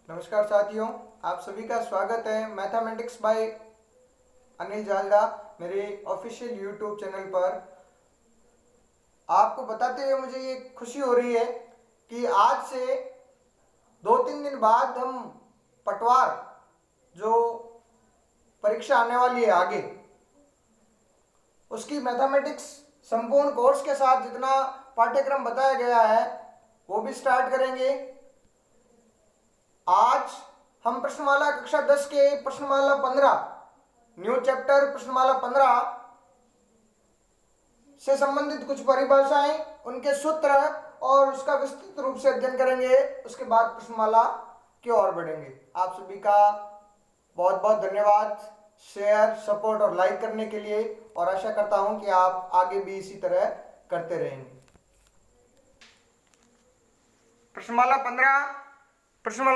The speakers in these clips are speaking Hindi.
नमस्कार साथियों, आप सभी का स्वागत है मैथमेटिक्स बाय अनिल जालदा मेरे ऑफिशियल यूट्यूब चैनल पर। आपको बताते हुए मुझे ये खुशी हो रही है कि आज से 2-3 दिन बाद हम पटवार जो परीक्षा आने वाली है आगे, उसकी मैथमेटिक्स संपूर्ण कोर्स के साथ जितना पाठ्यक्रम बताया गया है वो भी स्टार्ट करेंगे। आज हम प्रश्नमाला कक्षा 10 के प्रश्नमाला 15 न्यू चैप्टर प्रश्नमाला 15 से संबंधित कुछ परिभाषाएं, उनके सूत्र और उसका विस्तृत रूप से अध्ययन करेंगे। उसके बाद प्रश्नमाला की ओर बढ़ेंगे। आप सभी का बहुत बहुत धन्यवाद शेयर, सपोर्ट और लाइक करने के लिए, और आशा करता हूं कि आप आगे भी इसी तरह करते रहेंगे। प्रश्नमाला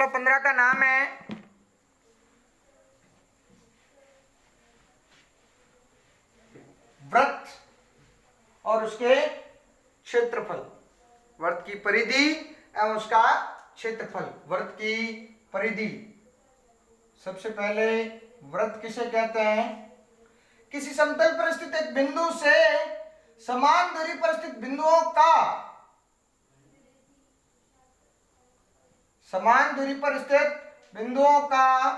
15 का नाम है वृत्त और उसके क्षेत्रफल। वृत्त की परिधि एवं उसका क्षेत्रफल। वृत्त की परिधि, सबसे पहले वृत्त किसे कहते हैं? किसी समतल पर स्थित एक बिंदु से समान दूरी पर स्थित बिंदुओं का, समान दूरी पर स्थित बिंदुओं का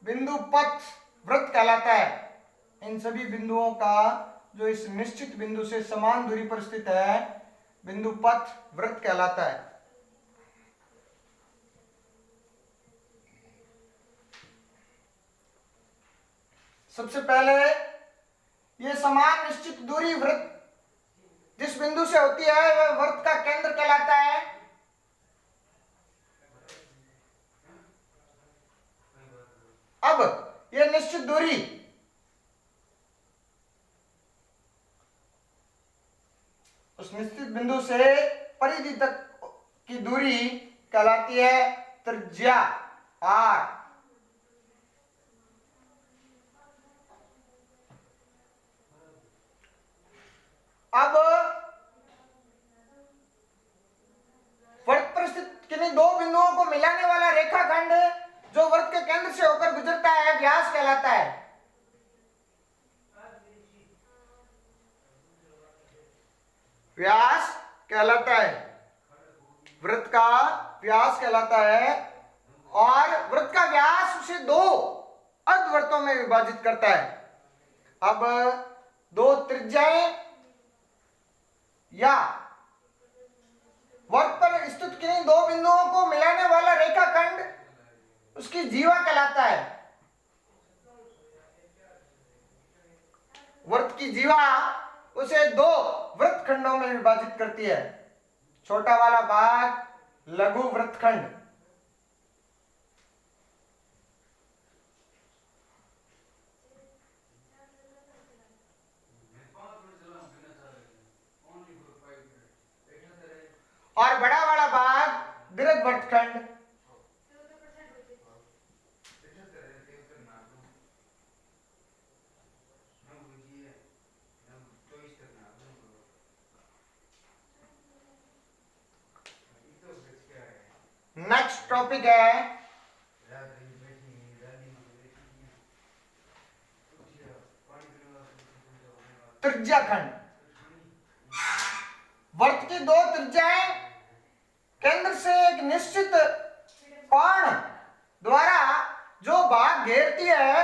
बिंदु पथ वृत्त कहलाता है। इन सभी बिंदुओं का जो इस निश्चित बिंदु से समान दूरी पर स्थित है, बिंदु पथ वृत्त कहलाता है। सबसे पहले ये समान निश्चित दूरी वृत्त जिस बिंदु से होती है वह वृत्त का केंद्र कहलाता है। अब यह निश्चित दूरी उस निश्चित बिंदु से परिधि तक की दूरी कहलाती है त्रिज्या r। अब वृत्त पर स्थित किन्हीं दो बिंदुओं को मिलाने वाला रेखाखंड जो वृत्त के केंद्र से होकर गुजरता है व्यास कहलाता है। व्यास कहलाता है, वृत्त का व्यास कहलाता है। और वृत्त का व्यास उसे दो अर्धवृत्तों में विभाजित करता है। अब दो त्रिज्याएं या वृत्त पर स्थित किन्हीं दो बिंदुओं को मिलाने वाला रेखाखंड उसकी जीवा कहलाता है। वृत्त की जीवा उसे दो वृत्त खंडों में विभाजित करती है। छोटा वाला भाग लघु वृत्तखंड, और बड़ा वाला भाग दीर्घ वृत्तखंड। नेक्स्ट टॉपिक है त्रिज्याखंड। वृत्त की दो त्रिज्याएं केंद्र से एक निश्चित कोण द्वारा जो भाग घेरती है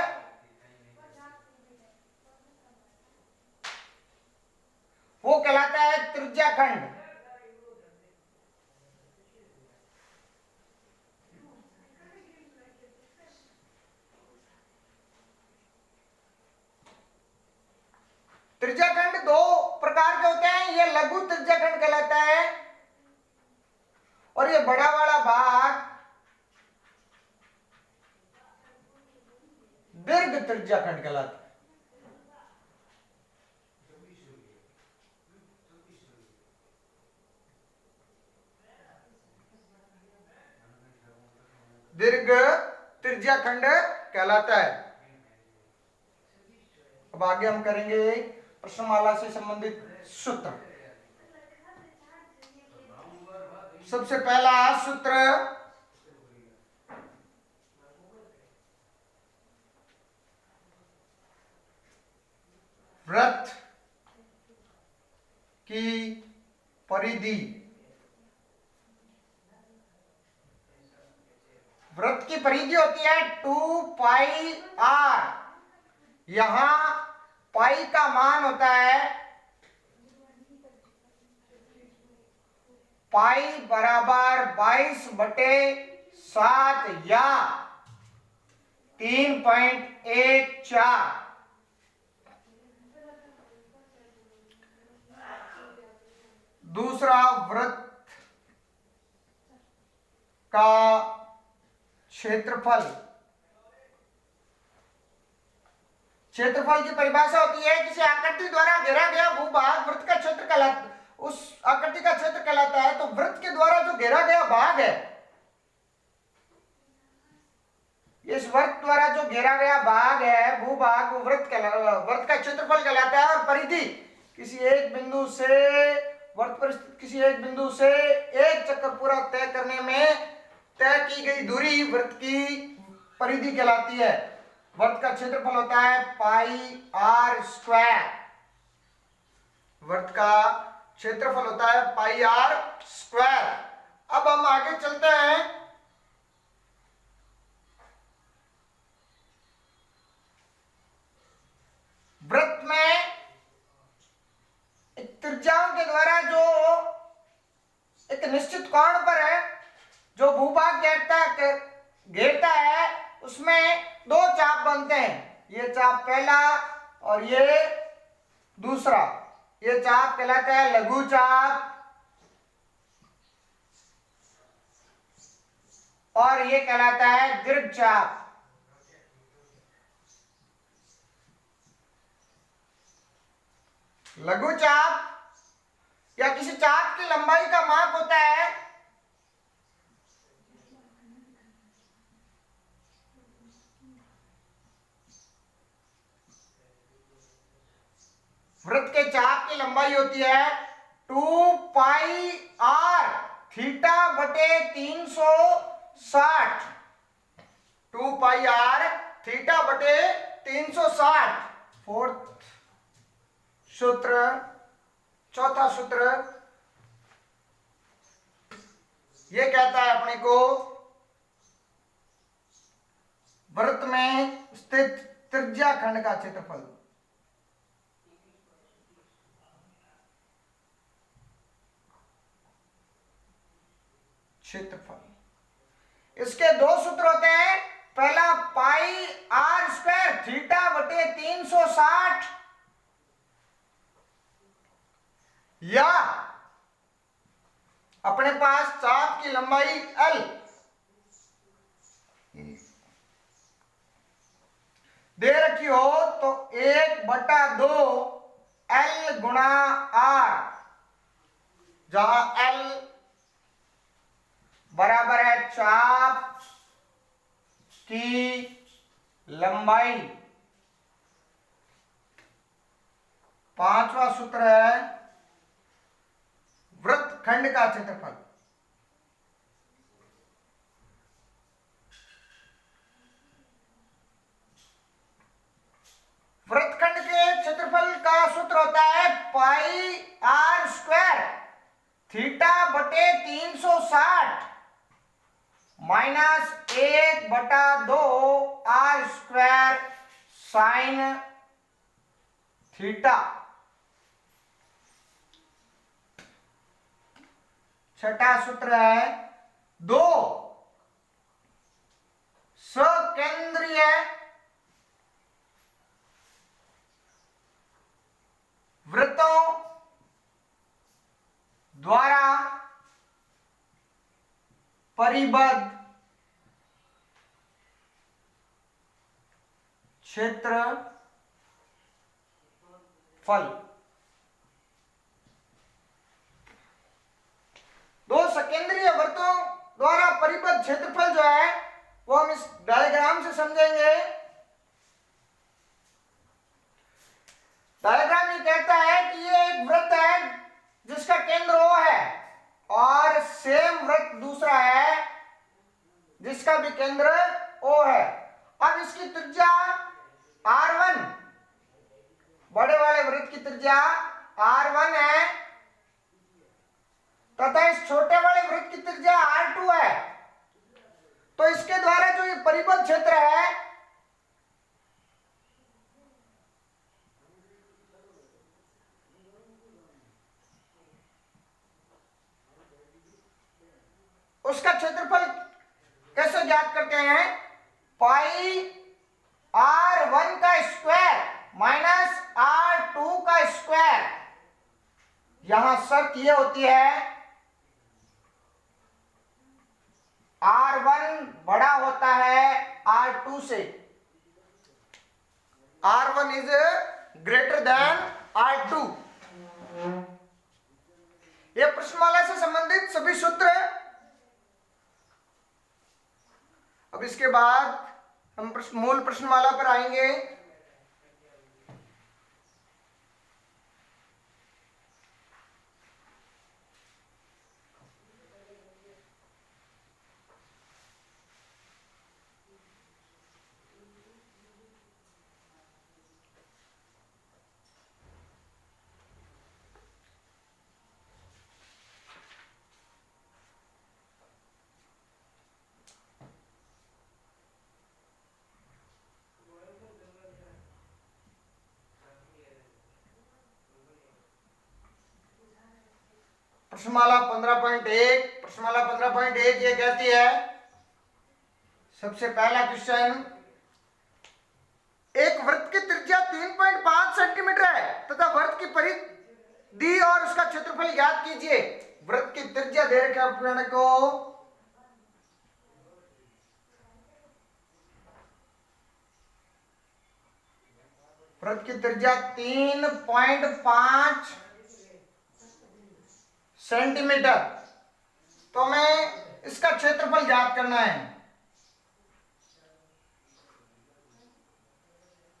वो कहलाता है त्रिज्याखंड। त्रिज्याखंड दो प्रकार के होते हैं। ये लघु त्रिज्याखंड कहलाता है और ये बड़ा वाला भाग दीर्घ त्रिज्याखंड कहलाता है। दीर्घ त्रिज्याखंड कहलाता है। अब आगे हम करेंगे प्रश्नमाला से संबंधित सूत्र। सबसे पहला सूत्र परिधि। वृत्त की परिधि होती है 2πr। यहां पाई का मान होता है पाई बराबर 22/7 या 3.14। दूसरा, वृत्त का क्षेत्रफल। क्षेत्रफल की परिभाषा होती है किसी आकृति द्वारा घेरा गया भूभाग वृत्त का क्षेत्र कहलाता, उस आकृति का क्षेत्र कहलाता है। तो वृत्त के द्वारा जो घेरा गया भाग है, इस वृत्त द्वारा जो घेरा गया भाग है, भूभाग, वो वृत्त का क्षेत्रफल कहलाता है। और परिधि किसी एक बिंदु से वृत्त पर किसी एक बिंदु से एक चक्कर पूरा तय करने में तय की गई दूरी वृत्त की परिधि कहलाती है। वृत्त का क्षेत्रफल होता है πr²। वृत्त का क्षेत्रफल होता है πr²। अब हम आगे चलते हैं। वृत्त में त्रिज्याओं के द्वारा जो एक निश्चित कोण पर है जो भूभाग घेरता है, उसमें दो चाप बनते हैं। ये चाप पहला और ये दूसरा। ये चाप कहलाता है लघु चाप और ये कहलाता है दीर्घ चाप। लघु चाप या किसी चाप की लंबाई का माप होता है वृत्त के चाप की लंबाई होती है 2πr θ/360। 2πr θ/360। फोर्थ सूत्र, चौथा सूत्र ये कहता है अपने को वृत्त में स्थित त्रिज्या खंड का क्षेत्रफल। इसके दो सूत्र होते हैं। पहला πr² θ/360 या अपने पास चाप की लंबाई l दे रखी हो तो 1/2 l गुणा r, जहां l बराबर है चाप की लंबाई। पांचवा सूत्र है वृत्त खंड का क्षेत्रफल। वृत्तखंड के क्षेत्रफल का सूत्र होता है πr² θ/360 minus 1/2 r² sine theta. छठा सूत्र है दो सकेंद्रीय वृत्तों द्वारा परिबद्ध क्षेत्रफल। दो सकेंद्रीय वृत्तों द्वारा परिबद्ध क्षेत्रफल जो है वो हम इस डायग्राम से समझेंगे। डायग्राम ये कहता है कि ये एक वृत्त है जिसका केंद्र O है और सेम वृत्त दूसरा है जिसका भी केंद्र O है। अब इसकी त्रिज्या R1, बड़े वाले वृत्त की त्रिज्या R1 है तथा इस छोटे वाले वृत्त की त्रिज्या R2 है, तो इसके द्वारा जो ये परिबद्ध क्षेत्र है उसका क्षेत्रफल कैसे ज्ञात करते हैं? पाई R1 का स्क्वायर माइनस R2 का स्क्वायर। यहां शर्त यह होती है R1 बड़ा होता है R2 से, R1 is greater than R2। यह प्रश्नमाला से संबंधित सभी सूत्र। अब इसके बाद हम मूल प्रश्नमाला पर आएंगे। प्रश्नमाला 15.1 प्रश्नमाला 15.1 ये कहती है, सबसे पहला क्वेश्चन, एक वृत्त की त्रिज्या 3.5 सेंटीमीटर है तथा वृत्त की परिधि और उसका क्षेत्रफल ज्ञात कीजिए। वृत्त की त्रिज्या दे रखे अपने को वृत्त की त्रिज्या 3.5 सेंटीमीटर, तो हमें इसका क्षेत्रफल ज्ञात करना है।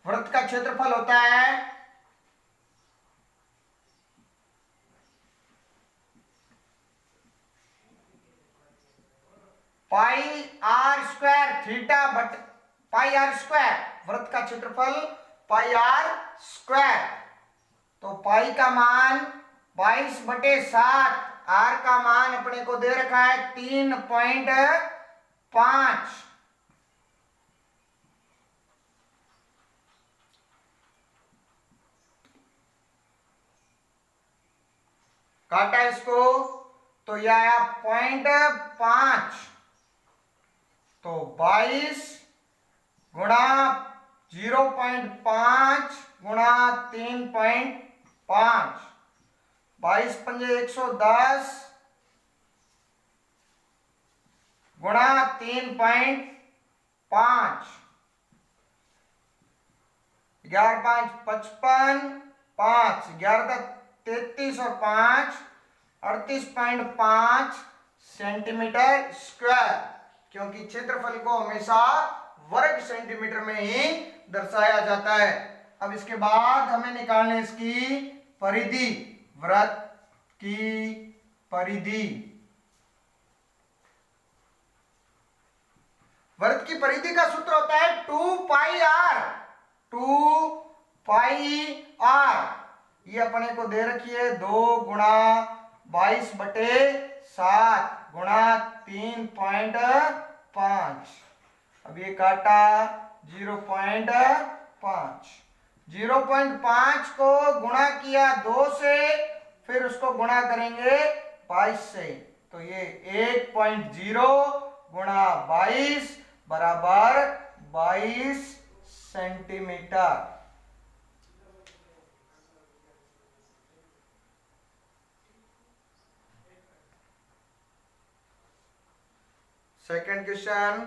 वृत्त का क्षेत्रफल होता है pi r square theta but pi r square. वृत्त का क्षेत्रफल पाई आर स्क्वायर, तो पाई का मान 22/7, आर का मान अपने को दे रखा है 3.5। काटा इसको तो यह आया 0.5, तो 22 गुणा 0.5 गुणा 3.5, 22 पंजे 110 गुणा 3.5, 11 5 55, 5 11 33 और 5 38.5 सेंटीमीटर स्क्वायर, क्योंकि क्षेत्रफल को हमेशा वर्ग सेंटीमीटर में ही दर्शाया जाता है। अब इसके बाद हमें निकालने इसकी परिधि, वृत्त की परिधि। वृत्त की परिधि का सूत्र होता है 2πr, 2πr। ये अपने को दे रखी है 2 गुणा 22/7 गुणा 3.5। अब ये काटा 0.5, 0.5 को गुणा किया 2 से, फिर उसको गुणा करेंगे 22 से, तो ये 1.0 गुणा 22 बराबर 22 सेंटीमीटर। सेकंड क्वेश्चन,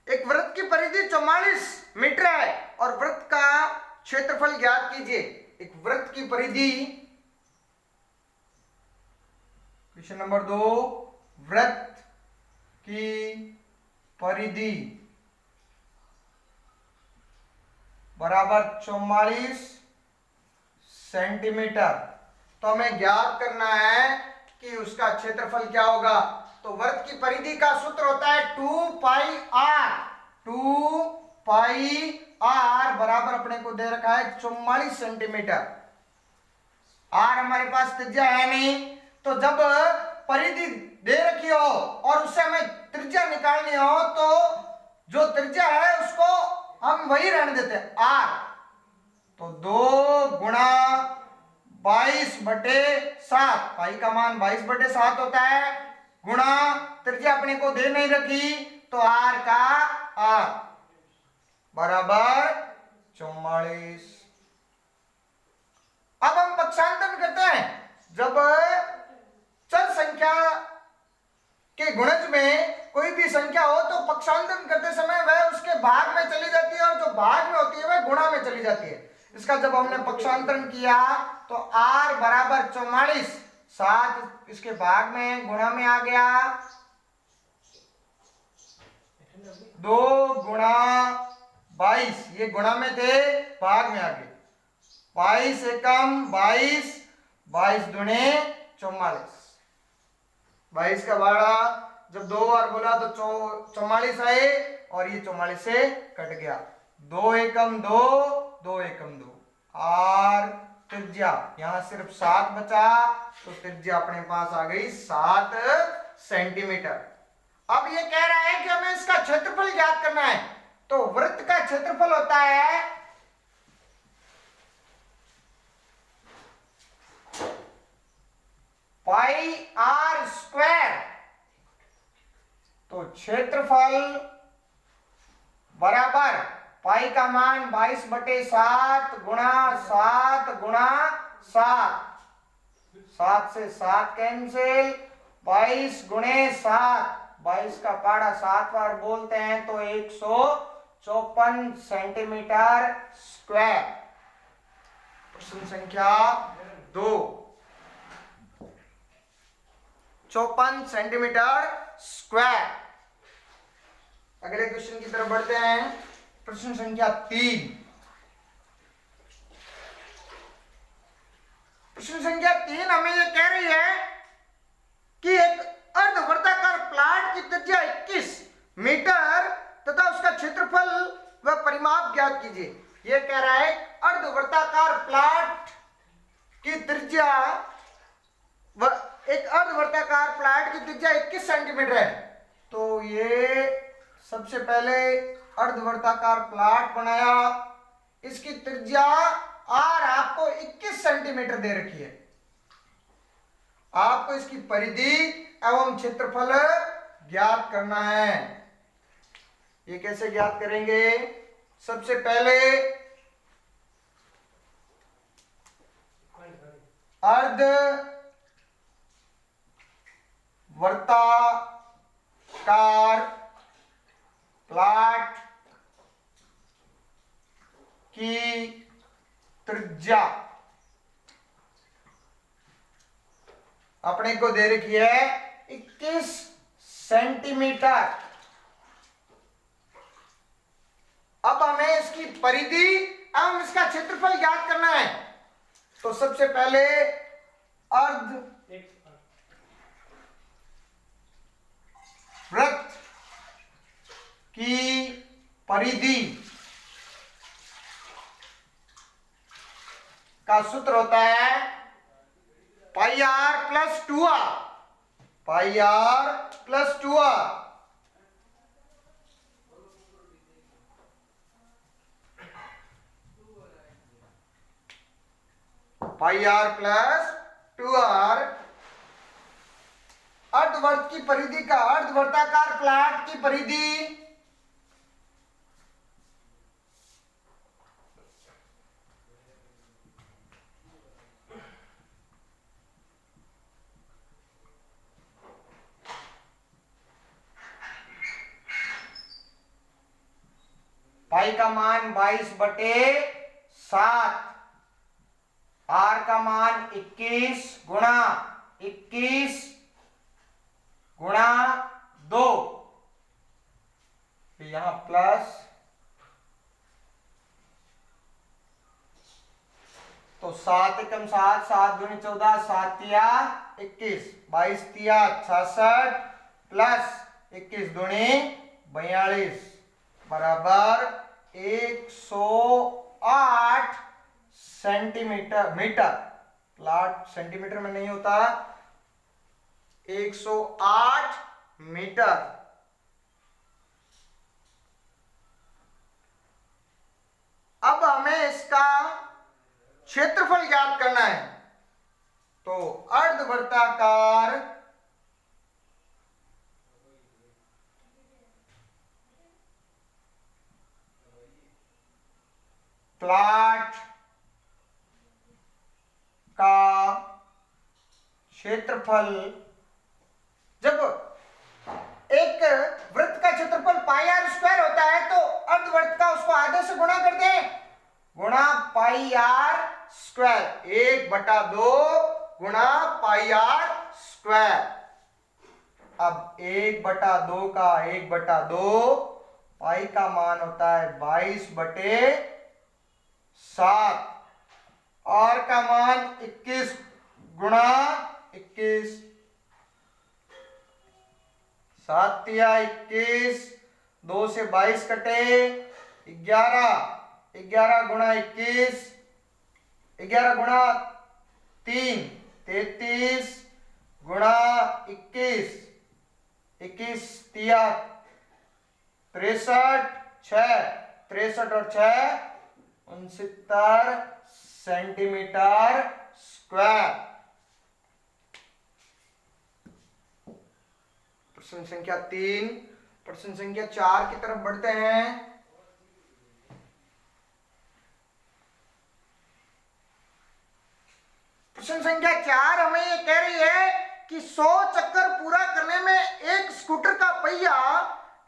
एक वृत्त की परिधि 44 मीटर है और वृत्त का क्षेत्रफल ज्ञात कीजिए। एक वृत्त की परिधि, क्वेश्चन नंबर 2, वृत्त की परिधि बराबर 44 सेंटीमीटर। तो हमें ज्ञात करना है कि उसका क्षेत्रफल क्या होगा। तो वृत्त की परिधि का सूत्र होता है 2πr। 2πr बराबर अपने को दे रखा है 44 सेंटीमीटर। आर हमारे पास त्रिज्या है नहीं, तो जब परिधि दे रखी हो और उससे हमें त्रिज्या निकालनी हो तो जो त्रिज्या है उसको हम वही रहने देते हैं आर। तो 2 गुणा 22/7, पाई का मान 22/7 होता है, गुणा त्रिज्या अपने को दे नहीं रखी तो आर का आर बराबर 44। अब हम पक्षांतरण करते हैं। जब चर संख्या के गुणज में कोई भी संख्या हो तो पक्षांतरण करते समय वह उसके भाग में चली जाती है और जो भाग में होती है वह गुणा में चली जाती है। इसका जब हमने पक्षांतरण किया तो r बराबर 44, 7 इसके भाग में गुणा में आ गया, 2 गुणा 22, ये गुणा में थे भाग में आ गए, 22 एकम 22, 22 दूने 44, 22 का बाड़ा जब 2 बार बोला तो 44 आए और ये 44 से कट गया, 2 एकम 2, 2 एकम 2, और त्रिज्या यहां सिर्फ 7 बचा तो त्रिज्या अपने पास आ गई 7 सेंटीमीटर। अब ये कह रहा है कि हमें इसका क्षेत्रफल ज्ञात करना है। तो वृत्त का क्षेत्रफल होता है πr²। तो क्षेत्रफल बराबर पाई का मान 22/7 गुणा 7 गुणा 7, 7 से 7 कैंसिल, 22 गुणे 7, 22 का पाड़ा 7 बार बोलते हैं तो 154 सेंटीमीटर स्क्वायर। प्रश्न संख्या 2, 54 सेंटीमीटर स्क्वायर। अगले क्वेश्चन की तरफ बढ़ते हैं। प्रश्न संख्या 3। प्रश्न संख्या 3 हमें यह कह रही है कि एक अर्धवर्ताकार प्लाट की त्रिज्या 21 मीटर तथा उसका क्षेत्रफल व परिमाप ज्ञात कीजिए। यह कह रहा है अर्धवर्ताकार प्लाट की त्रिज्या एक अर्धवर्ताकार प्लाट की त्रिज्या 21 सेंटीमीटर है। तो ये सबसे पहले अर्धवर्ताकार प्लाट बनाया, इसकी त्रिज्या आर आपको 21 सेंटीमीटर दे रखी है। आपको इसकी परिधि एवं क्षेत्रफल ज्ञात करना है। ये कैसे ज्ञात करेंगे? सबसे पहले अर्ध वर्ताकार प्लाट की त्रिज्या अपने को दे रखी है 21 सेंटीमीटर। अब हमें इसकी परिधि एवं इसका क्षेत्रफल ज्ञात करना है। तो सबसे पहले अर्ध वृत्त की परिधि का सूत्र होता है πr + 2r, πr + 2r। πr + 2r अर्धवर्त की परिधि का, अर्धवर्ताकार प्लाट की परिधि पाई का मान 22/7, आर का मान 21 गुणा 21 गुणा 2, यहां प्लस, तो 7 एकम 7, 7 दूनी 14, 7 तिया 21, 22 तिया 66 प्लस 21 दूनी 42 बराबर 108 सेंटीमीटर। मीटर, प्लॉट सेंटीमीटर में नहीं होता, 108 मीटर। अब हमें इसका क्षेत्रफल ज्ञात करना है। तो अर्धवृत्ताकार प्लॉट का क्षेत्रफल, जब एक वृत्त का क्षेत्रफल पाई आर स्क्वायर होता है तो अर्धवृत्त का उसको आधे से गुणा कर दें, गुणा पाई आर स्क्वायर, 1/2 गुणा पाई आर स्क्वायर। अब 1/2 का 1/2, पाई का मान होता है 22/7, और का मान 21 गुणा 21, 7 तिया 21, 2 से 22 कटे 11, 11 गुणा 21, 11 गुणा 3 33 गुणा 21, 21 तिया 63, 63 और 6 69 सेंटीमीटर स्क्वायर। प्रश्न संख्या 3। प्रश्न संख्या 4 की तरफ बढ़ते हैं। प्रश्न संख्या 4 हमें ये कह रही है कि 100 चक्कर पूरा करने में एक स्कूटर का पहिया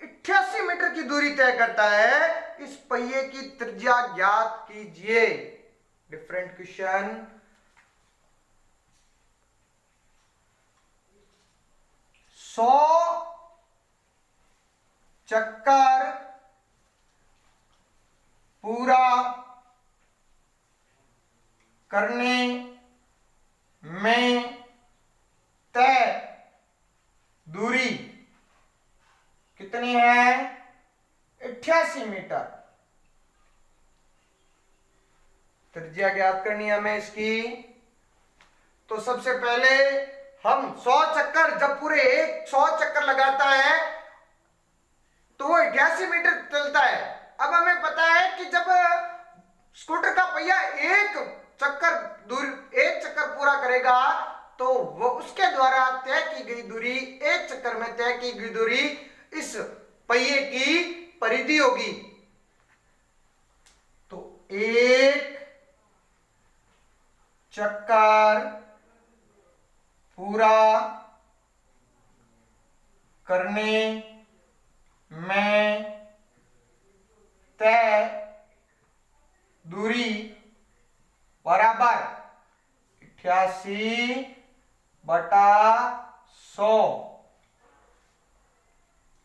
88 मीटर की दूरी तय करता है। इस पहिए की त्रिज्या ज्ञात कीजिए। Different question. 100 चक्कर पूरा करने में तय दूरी कितनी है? 88 मीटर। त्रिज्या ज्ञात करनी है हमें इसकी। तो सबसे पहले हम 100 चक्कर, जब पूरे 100 चक्कर लगाता है तो वो 88 मीटर चलता है। अब हमें पता है कि जब स्कूटर का पहिया एक चक्कर पूरा करेगा तो वो उसके द्वारा तय की गई दूरी, एक चक्कर में तय की गई दूरी इस पहिए की परिधि होगी। तो एक चक्कर पूरा करने में तय दूरी बराबर 88/100।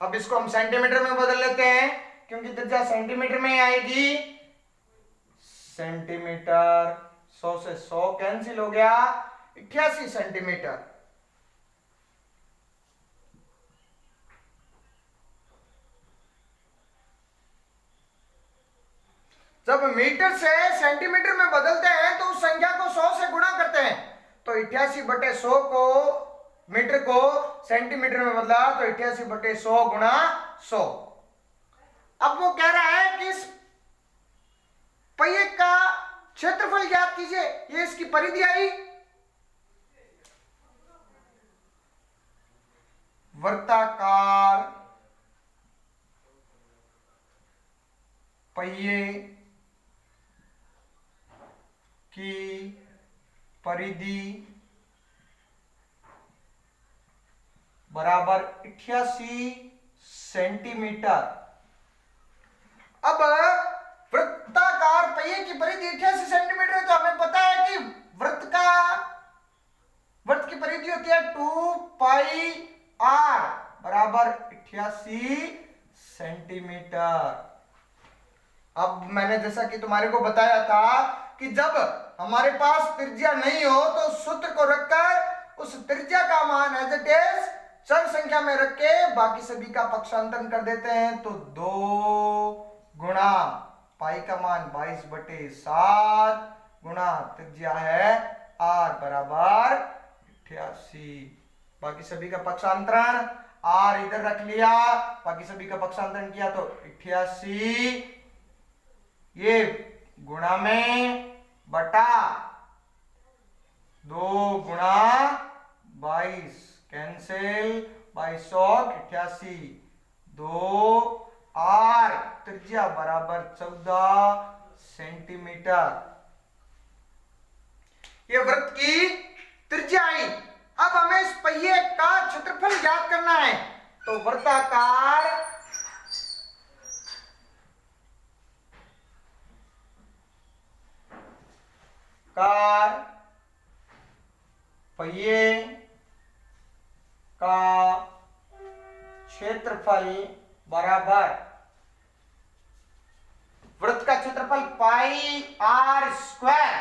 अब इसको हम सेंटीमीटर में बदल लेते हैं क्योंकि त्रिज्या सेंटीमीटर में आएगी। सेंटीमीटर, 100 से 100 कैंसिल हो गया, 88 सेंटीमीटर। जब मीटर से सेंटीमीटर में बदलते हैं तो उस संख्या को 100 से गुणा करते हैं। तो 88/100 को मीटर को सेंटीमीटर में बदला तो 88/100 गुणा 100। अब वो कह रहा है कि इस पहिए का क्षेत्रफल ज्ञात कीजिए। ये इसकी परिधि आई। वृत्ताकार पहिए की परिधि बराबर 88 सेंटीमीटर। अब वृत्ताकार पहिए की परिधि 88 सेंटीमीटर है तो हमें पता है कि वृत्त की परिधि होती है 2πr बराबर 88 सेंटीमीटर। अब मैंने जैसा कि तुम्हारे को बताया था कि जब हमारे पास त्रिज्या नहीं हो तो सूत्र को रखकर उस त्रिज्या का मान एज इट इज चर संख्या में रख के बाकी सभी का पक्षांतरण कर देते हैं। तो 2 गुणा पाई का मान 22/7 गुणा त्रिज्या है r बराबर 88। बाकी सभी का पक्षांतरण r इधर रख लिया, बाकी सभी का पक्षांतरण किया तो 88 ये गुणा में बटा 2 गुणा 22 कैंसिल 22 और 88 2 r त्रिज्या बराबर 14 सेंटीमीटर। ये वृत्त की त्रिज्या आई। अब हमें इस पहिए का क्षेत्रफल ज्ञात करना है। तो वृत्ताकार पहिए का क्षेत्रफल बराबर वृत्त का क्षेत्रफल पाई r स्क्वायर,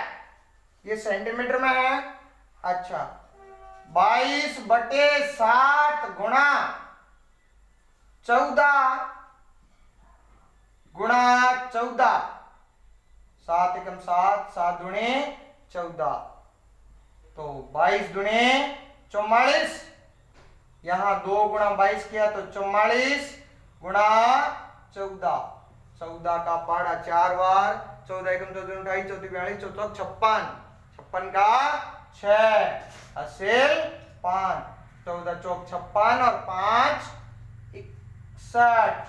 ये सेंटीमीटर में है। अच्छा 22/7 गुणा 14 गुणा 14 7 एकम 7 7 दुणे 14 तो 22 दुणे 44। यहां 2 गुणा 22 किया तो 44 गुणा 14 14 का पाड़ा 4 बार 14 एकम 14 28 14 42 14 56 56 का 6 हासिल 5 14 चौक 56 और 5 61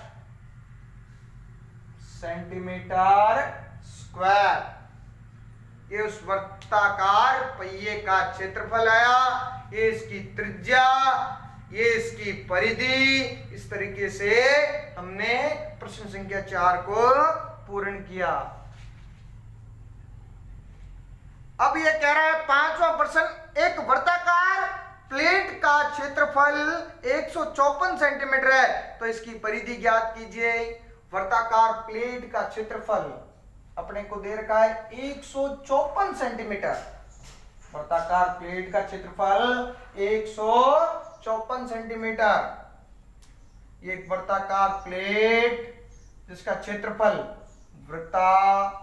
सेंटीमीटर स्क्वायर। ये उस वृत्ताकार पहिए का क्षेत्रफल आया, ये इसकी त्रिज्या, ये इसकी परिधि। इस तरीके से हमने प्रश्न संख्या 4 को पूर्ण किया। अब ये कह रहा है 5वां प्रश्न, एक वर्ताकार प्लेट का क्षेत्रफल 154 सेंटीमीटर है तो इसकी परिधि ज्ञात कीजिए। वर्ताकार प्लेट का क्षेत्रफल अपने को दे रखा है 154 सेंटीमीटर। वर्ताकार प्लेट का क्षेत्रफल 154 सेंटीमीटर। ये एक वर्ताकार प्लेट जिसका क्षेत्रफल वृत्ताकार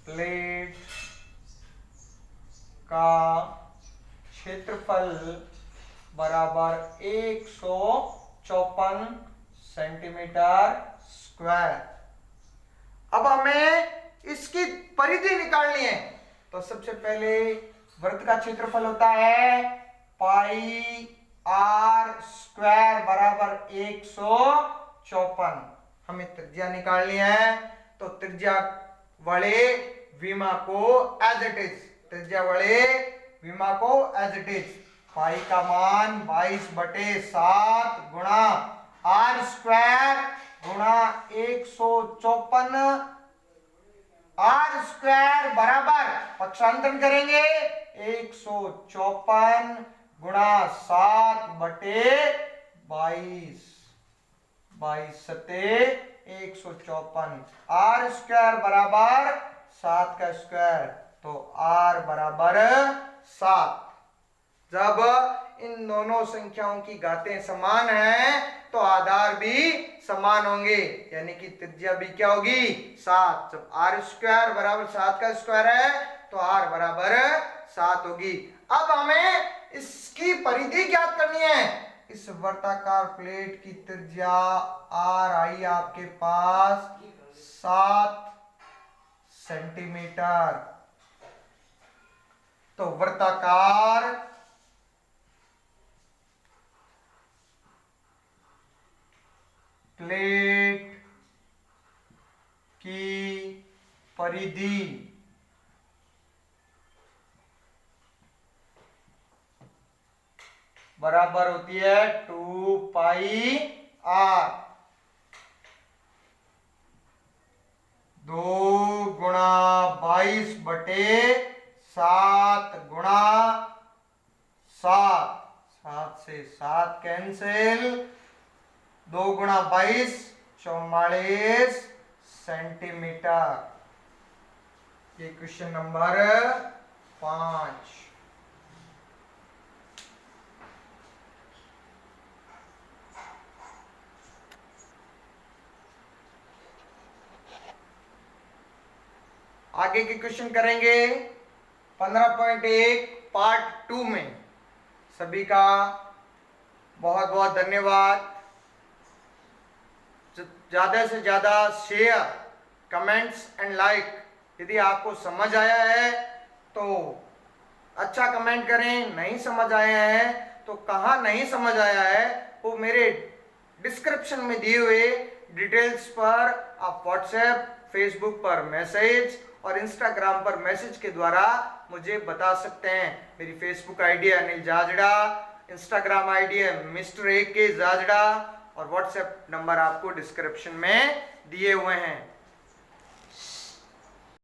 प्लेट का क्षेत्रफल बराबर 154 सेंटीमीटर स्क्वायर। अब हमें इसकी परिधि निकालनी है। तो सबसे पहले वृत्त का क्षेत्रफल होता है पाई r स्क्वायर बराबर 154। हमें त्रिज्या निकालनी है तो त्रिज्या वाले विमा को एज इट इज, त्रिज्या वाले विमा को एज इट इज पाई का मान 22/7 गुणा r स्क्वायर गुणा 154 r स्क्वायर बराबर पक्षांतरण करेंगे 154 गुणा 7/22 22 सते 154 r स्क्वायर बराबर 7 का स्क्वायर तो r बराबर 7। जब इन दोनों संख्याओं की घातें समान हैं तो आधार भी समान होंगे, यानी कि त्रिज्या भी क्या होगी 7। जब r स्क्वायर बराबर 7 का स्क्वायर है तो r बराबर 7 होगी। अब हमें इसकी परिधि ज्ञात करनी है। इस वर्ताकार प्लेट की त्रिज्या r आई आपके पास 7 सेंटीमीटर। तो वर्ताकार प्लेट की परिधि बराबर होती है 2 पाई r। 2 गुणा 22/7 गुणा 7 7 से 7 कैंसिल 2 गुणा 22 44 सेंटीमीटर। ये क्वेश्चन नंबर 5। आगे के क्वेश्चन करेंगे 15.1 पार्ट 2 में। सभी का बहुत बहुत धन्यवाद। ज्यादा से ज्यादा शेयर, कमेंट्स एंड लाइक। यदि आपको समझ आया है तो अच्छा कमेंट करें, नहीं समझ आया है तो कहाँ नहीं समझ आया है वो मेरे डिस्क्रिप्शन में दिए हुए डिटेल्स पर आप व्हाट्सएप, फेसबुक पर मैसेज और इंस्टाग्राम पर मैसेज के द्वारा मुझे बता सकते हैं। मेरी फेसबुक आईडी है अनिल जाजड़ा, इंस्टाग्राम आईडी है मिस्टर AK जाजड़ा और व्हाट्सएप नंबर आपको डिस्क्रिप्शन में दिए हुए हैं।